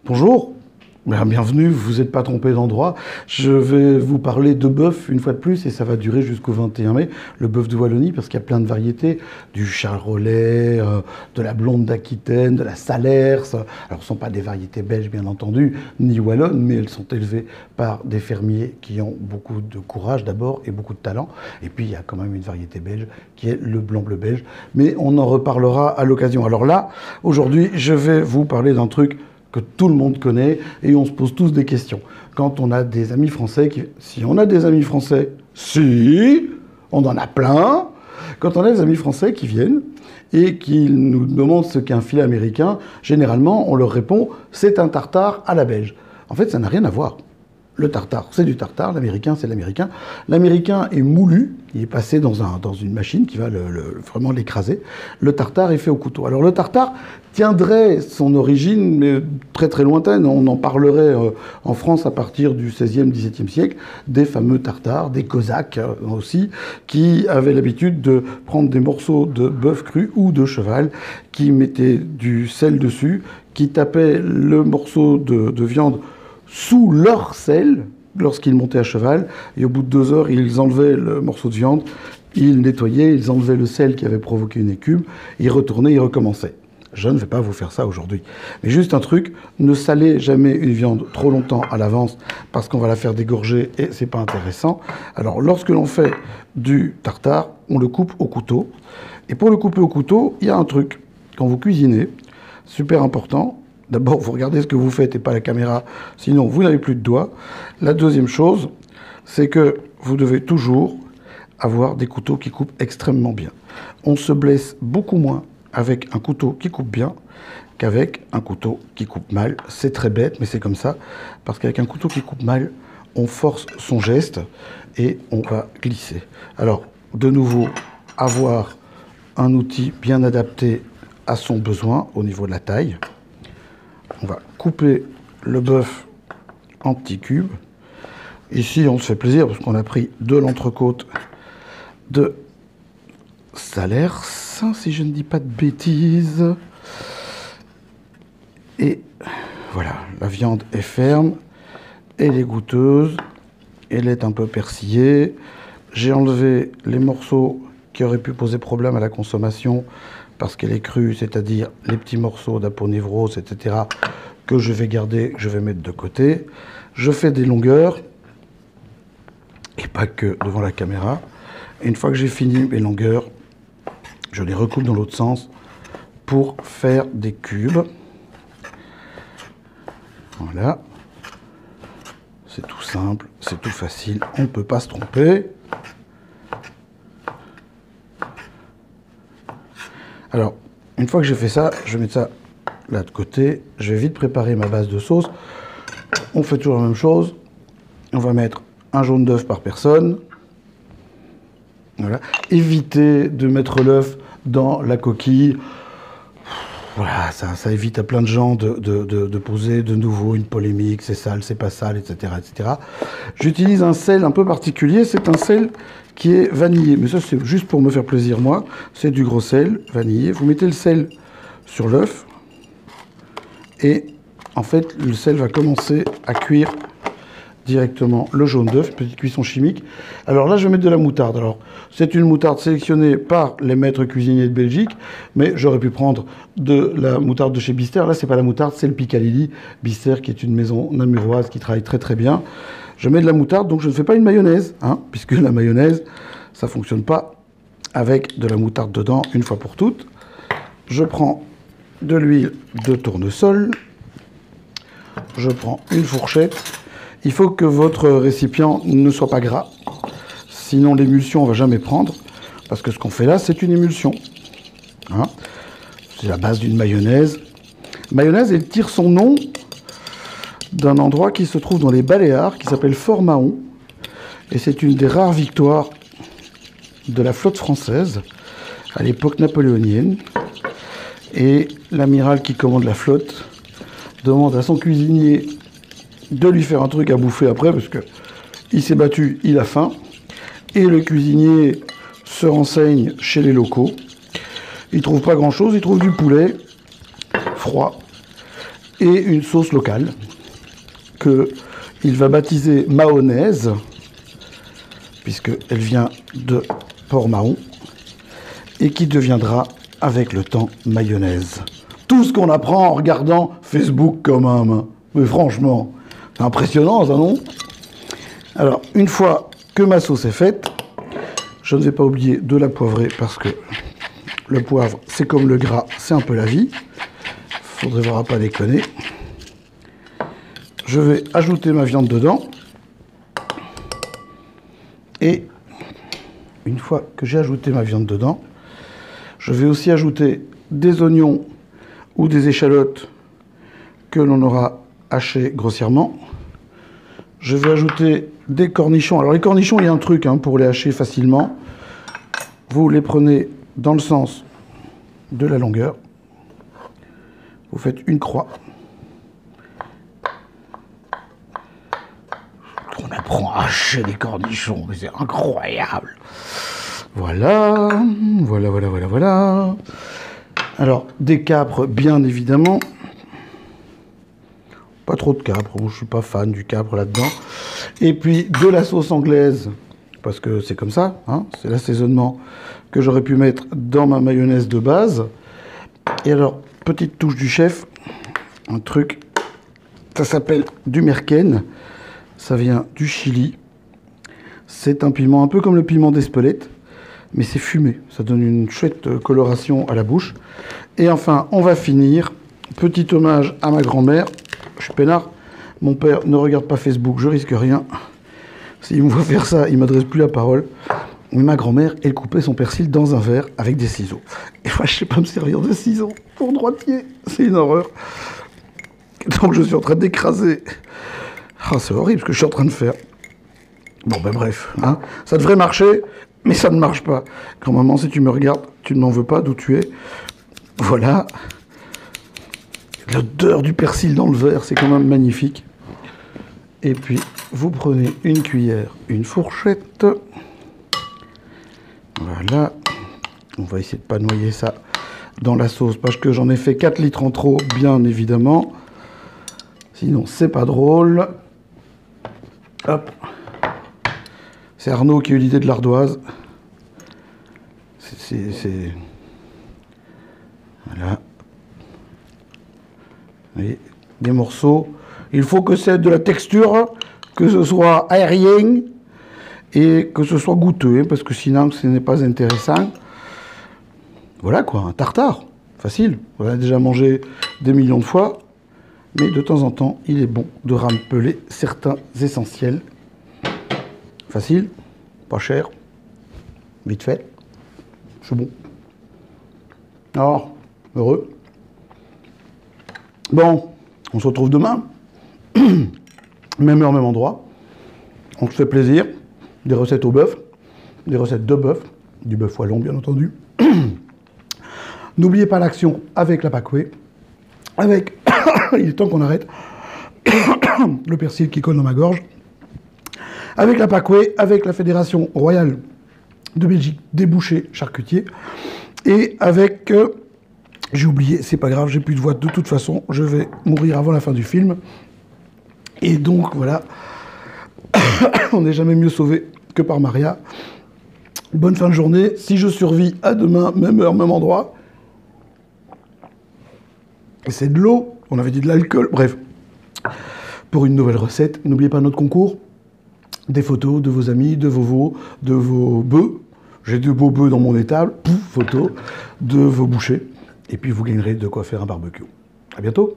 Bonjour, bienvenue, vous n'êtes pas trompé d'endroit. Je vais vous parler de bœuf une fois de plus et ça va durer jusqu'au 21 mai. Le bœuf de Wallonie parce qu'il y a plein de variétés, du charolais, de la blonde d'Aquitaine, de la salers. Alors ce ne sont pas des variétés belges bien entendu, ni wallonnes, mais elles sont élevées par des fermiers qui ont beaucoup de courage d'abord et beaucoup de talent. Et puis il y a quand même une variété belge qui est le blanc-bleu belge. Mais on en reparlera à l'occasion. Alors là, aujourd'hui, je vais vous parler d'un truc que tout le monde connaît, et on se pose tous des questions. Quand on a des amis français, si on a des amis français, si, on en a plein, quand on a des amis français qui viennent et qui nous demandent ce qu'est un filet américain, généralement, on leur répond, c'est un tartare à la belge. En fait, ça n'a rien à voir. Le tartare, c'est du tartare, l'américain, c'est l'américain. L'américain est moulu, il est passé dans une machine qui va vraiment l'écraser. Le tartare est fait au couteau. Alors le tartare tiendrait son origine mais très très lointaine. On en parlerait en France à partir du XVIe, XVIIe siècle, des fameux tartares, des cosaques aussi, qui avaient l'habitude de prendre des morceaux de bœuf cru ou de cheval, qui mettaient du sel dessus, qui tapaient le morceau de viande sous leur sel lorsqu'ils montaient à cheval, et au bout de 2 heures, ils enlevaient le morceau de viande, ils nettoyaient, ils enlevaient le sel qui avait provoqué une écume, ils retournaient, ils recommençaient. Je ne vais pas vous faire ça aujourd'hui. Mais juste un truc, ne salez jamais une viande trop longtemps à l'avance parce qu'on va la faire dégorger et c'est pas intéressant. Alors lorsque l'on fait du tartare, on le coupe au couteau. Et pour le couper au couteau, il y a un truc. Quand vous cuisinez, super important, d'abord, vous regardez ce que vous faites et pas la caméra, sinon vous n'avez plus de doigts. La deuxième chose, c'est que vous devez toujours avoir des couteaux qui coupent extrêmement bien. On se blesse beaucoup moins avec un couteau qui coupe bien qu'avec un couteau qui coupe mal. C'est très bête, mais c'est comme ça, parce qu'avec un couteau qui coupe mal, on force son geste et on va glisser. Alors, de nouveau, avoir un outil bien adapté à son besoin au niveau de la taille. On va couper le bœuf en petits cubes. Ici, on se fait plaisir parce qu'on a pris de l'entrecôte de salers, si je ne dis pas de bêtises. Et voilà, la viande est ferme, elle est goûteuse, elle est un peu persillée. J'ai enlevé les morceaux qui auraient pu poser problème à la consommation parce qu'elle est crue, c'est-à-dire les petits morceaux d'aponévrose, etc., que je vais garder, je vais mettre de côté. Je fais des longueurs, et pas que devant la caméra. Et une fois que j'ai fini mes longueurs, je les recoupe dans l'autre sens pour faire des cubes. Voilà. C'est tout simple, c'est tout facile, on ne peut pas se tromper. Alors, une fois que j'ai fait ça, je vais mettre ça là de côté. Je vais vite préparer ma base de sauce. On fait toujours la même chose. On va mettre un jaune d'œuf par personne. Voilà. Évitez de mettre l'œuf dans la coquille. Voilà, ça évite à plein de gens de poser de nouveau une polémique. C'est sale, c'est pas sale, etc., etc. J'utilise un sel un peu particulier. C'est un sel qui est vanillé. Mais ça, c'est juste pour me faire plaisir, moi. C'est du gros sel vanillé. Vous mettez le sel sur l'œuf. Et en fait, le sel va commencer à cuire directement le jaune d'œuf, petite cuisson chimique. Alors là, je vais mettre de la moutarde. Alors, c'est une moutarde sélectionnée par les maîtres cuisiniers de Belgique, mais j'aurais pu prendre de la moutarde de chez Bister. Là, c'est pas la moutarde, c'est le Picalilly. Bister, qui est une maison namuroise qui travaille très très bien. Je mets de la moutarde, donc je ne fais pas une mayonnaise, puisque la mayonnaise, ça fonctionne pas avec de la moutarde dedans, une fois pour toutes. Je prends de l'huile de tournesol. Je prends une fourchette. Il faut que votre récipient ne soit pas gras, sinon l'émulsion on va jamais prendre, parce que ce qu'on fait là, c'est une émulsion. C'est la base d'une mayonnaise. Mayonnaise, elle tire son nom d'un endroit qui se trouve dans les Baléares, qui s'appelle Fort Mahon, et c'est une des rares victoires de la flotte française à l'époque napoléonienne. Et l'amiral qui commande la flotte demande à son cuisinier de lui faire un truc à bouffer après, parce que il s'est battu, il a faim. Et le cuisinier se renseigne chez les locaux. Il trouve pas grand-chose, il trouve du poulet froid. et une sauce locale qu'il va baptiser mayonnaise, puisqu'elle vient de Port-Mahon, et qui deviendra avec le temps mayonnaise. Tout ce qu'on apprend en regardant Facebook quand même. Mais franchement, c'est impressionnant ça, non? Alors, une fois que ma sauce est faite, je ne vais pas oublier de la poivrer parce que le poivre, c'est comme le gras, c'est un peu la vie. Faudrait voir à pas déconner. Je vais ajouter ma viande dedans. Et une fois que j'ai ajouté ma viande dedans, je vais aussi ajouter des oignons ou des échalotes que l'on aura hachés grossièrement. Je vais ajouter des cornichons. Alors les cornichons, il y a un truc pour les hacher facilement. Vous les prenez dans le sens de la longueur. Vous faites une croix. On apprend à hacher des cornichons, mais c'est incroyable. Voilà, voilà. Alors, des capres, bien évidemment. Pas trop de capres, je ne suis pas fan du capre là-dedans. Et puis, de la sauce anglaise, parce que c'est comme ça, c'est l'assaisonnement que j'aurais pu mettre dans ma mayonnaise de base. Et alors, petite touche du chef, un truc, ça s'appelle du merken, ça vient du Chili. C'est un piment un peu comme le piment d'Espelette, mais c'est fumé, ça donne une chouette coloration à la bouche. Et enfin, on va finir, petit hommage à ma grand-mère, je suis peinard, mon père ne regarde pas Facebook, je risque rien. S'il me voit faire ça, il ne m'adresse plus la parole. Mais ma grand-mère, elle coupait son persil dans un verre avec des ciseaux. Et moi, je ne sais pas me servir de ciseaux pour droitier, c'est une horreur. Donc je suis en train d'écraser. Ah, c'est horrible ce que je suis en train de faire. Bon, ben bref, ça devrait marcher, mais ça ne marche pas. Grand-maman, si tu me regardes, tu ne m'en veux pas d'où tu es. Voilà. L'odeur du persil dans le verre, c'est quand même magnifique. Et puis, vous prenez une cuillère, une fourchette. Voilà. On va essayer de ne pas noyer ça dans la sauce, parce que j'en ai fait 4 litres en trop, bien évidemment. Sinon, c'est pas drôle. Hop. C'est Arnaud qui a eu l'idée de l'ardoise. C'est... Voilà. Vous voyez, des morceaux. Il faut que c'est de la texture, que ce soit aérien et que ce soit goûteux, parce que sinon, ce n'est pas intéressant. Voilà quoi, un tartare. Facile. On l'a déjà mangé des millions de fois. Mais de temps en temps, il est bon de rampeler certains essentiels. Facile, pas cher, vite fait, c'est bon. Alors, heureux. Bon, on se retrouve demain. Même heure, même endroit. On se fait plaisir. Des recettes au bœuf, des recettes de bœuf, du bœuf wallon bien entendu. N'oubliez pas l'action avec la pacouée. Avec, il est temps qu'on arrête, le persil qui colle dans ma gorge, avec la pacouée, avec la Fédération Royale de Belgique des bouchers charcutiers, et avec, j'ai oublié, c'est pas grave, j'ai plus de voix de toute façon, je vais mourir avant la fin du film, et donc voilà, on n'est jamais mieux sauvé que par Maria. Bonne fin de journée, si je survis à demain, même heure, même endroit. C'est de l'eau, on avait dit de l'alcool, bref. Pour une nouvelle recette, n'oubliez pas notre concours. Des photos de vos amis, de vos veaux, de vos bœufs. J'ai 2 beaux bœufs dans mon étable, pouf, photo de vos bouchers. Et puis vous gagnerez de quoi faire un barbecue. À bientôt.